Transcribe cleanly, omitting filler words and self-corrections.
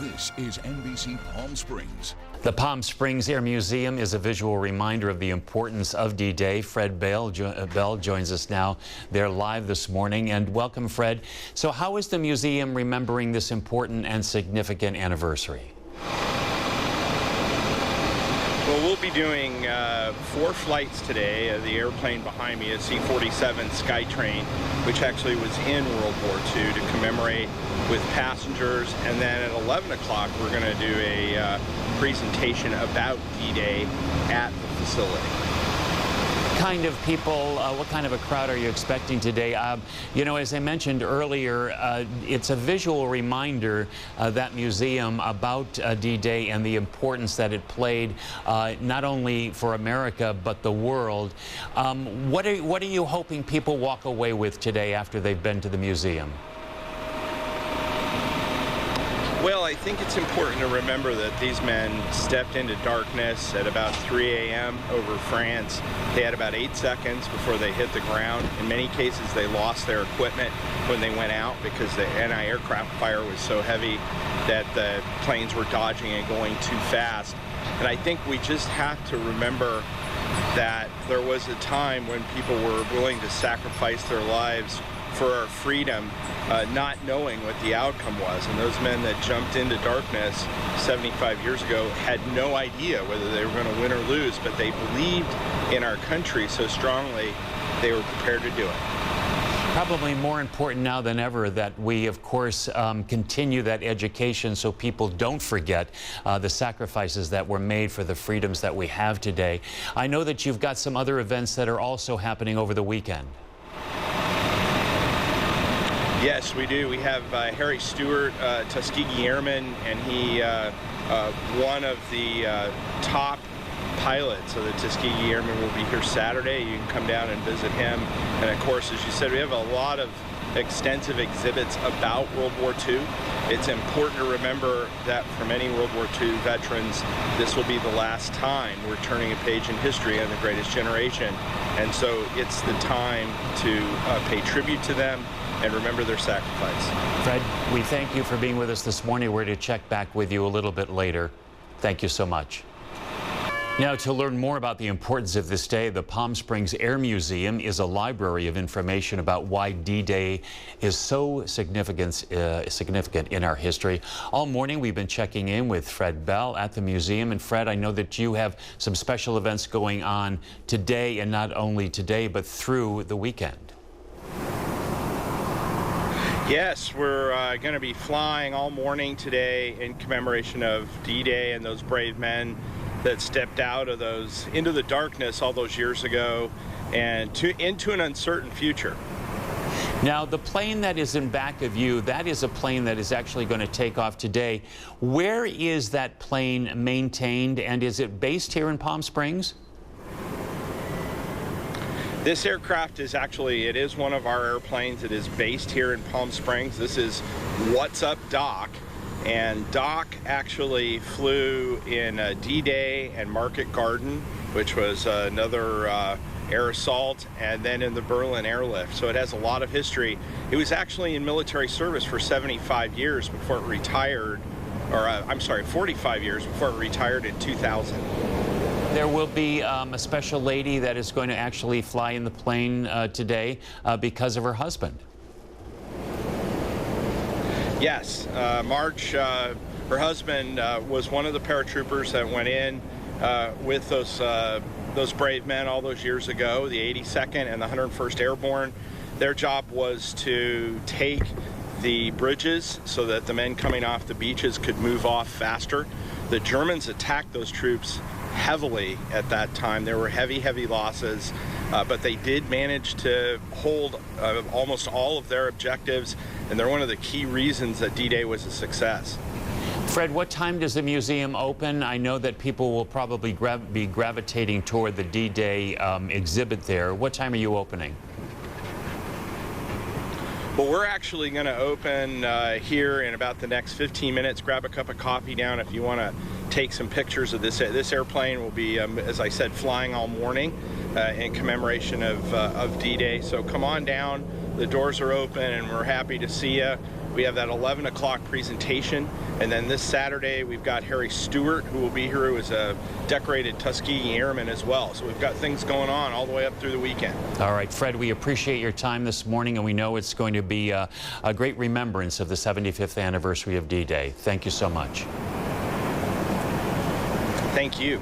This is NBC Palm Springs. The Palm Springs Air Museum is a visual reminder of the importance of D-Day. Fred Bell joins us now. They're live this morning, and welcome, Fred. So how is the museum remembering this important and significant anniversary? Well, we'll be doing 4 flights today. The airplane behind me is C-47 Skytrain, which actually was in World War II, to commemorate with passengers. And then at 11 o'clock, we're going to do a presentation about D-Day at the facility. Kind of people, what kind of a crowd are you expecting today? You know, as I mentioned earlier, it's a visual reminder, that museum, about D-Day and the importance that it played, not only for America but the world. What are you hoping people walk away with today after they've been to the museum? Well, I think it's important to remember that these men stepped into darkness at about 3 a.m. over France. They had about 8 seconds before they hit the ground. In many cases, they lost their equipment when they went out because the anti-aircraft fire was so heavy that the planes were dodging and going too fast. And I think we just have to remember that there was a time when people were willing to sacrifice their lives for our freedom, not knowing what the outcome was. And those men that jumped into darkness 75 years ago had no idea whether they were going to win or lose, but they believed in our country so strongly they were prepared to do it. Probably more important now than ever that we, of course, continue that education so people don't forget the sacrifices that were made for the freedoms that we have today. I know that you've got some other events that are also happening over the weekend. Yes, we do. We have Harry Stewart, Tuskegee Airman, and he one of the top pilots of the Tuskegee Airmen will be here Saturday. You can come down and visit him. And of course, as you said, we have a lot of extensive exhibits about World War II. It's important to remember that for many World War II veterans, this will be the last time we're turning a page in history on the greatest generation. And so it's the time to pay tribute to them and remember their sacrifice. Fred, we thank you for being with us this morning. We're going to check back with you a little bit later. Thank you so much. Now, to learn more about the importance of this day, the Palm Springs Air Museum is a library of information about why D-Day is so significant in our history. All morning, we've been checking in with Fred Bell at the museum. And Fred, I know that you have some special events going on today, and not only today, but through the weekend. Yes, we're going to be flying all morning today in commemoration of D-Day and those brave men that stepped out of into the darkness all those years ago and into an uncertain future. Now, the plane that is in back of you, that is a plane that is actually going to take off today. Where is that plane maintained, and is it based here in Palm Springs? This aircraft is actually, it is one of our airplanes. It is based here in Palm Springs. This is What's Up Doc. And Doc actually flew in D-Day and Market Garden, which was another air assault, and then in the Berlin airlift. So it has a lot of history. It was actually in military service for 75 years before it retired, or I'm sorry, 45 years before it retired in 2000. There will be a special lady that is going to actually fly in the plane today because of her husband. Yes, Marge, her husband was one of the paratroopers that went in with those brave men all those years ago, the 82nd and the 101st Airborne. Their job was to take the bridges so that the men coming off the beaches could move off faster. The Germans attacked those troops heavily at that time. There were heavy losses, but they did manage to hold almost all of their objectives, and they're one of the key reasons that D-Day was a success. Fred, what time does the museum open? I know that people will probably be gravitating toward the D-Day exhibit there. What time are you opening? Well, we're actually going to open here in about the next 15 minutes. Grab a cup of coffee down if you want to take some pictures of this. This airplane will be, as I said, flying all morning in commemoration of D-Day. So come on down. The doors are open, and we're happy to see you. We have that 11 o'clock presentation, and then this Saturday we've got Harry Stewart, who will be here, who is a decorated Tuskegee Airman as well. So we've got things going on all the way up through the weekend. All right, Fred, we appreciate your time this morning, and we know it's going to be a great remembrance of the 75th anniversary of D-Day. Thank you so much. Thank you.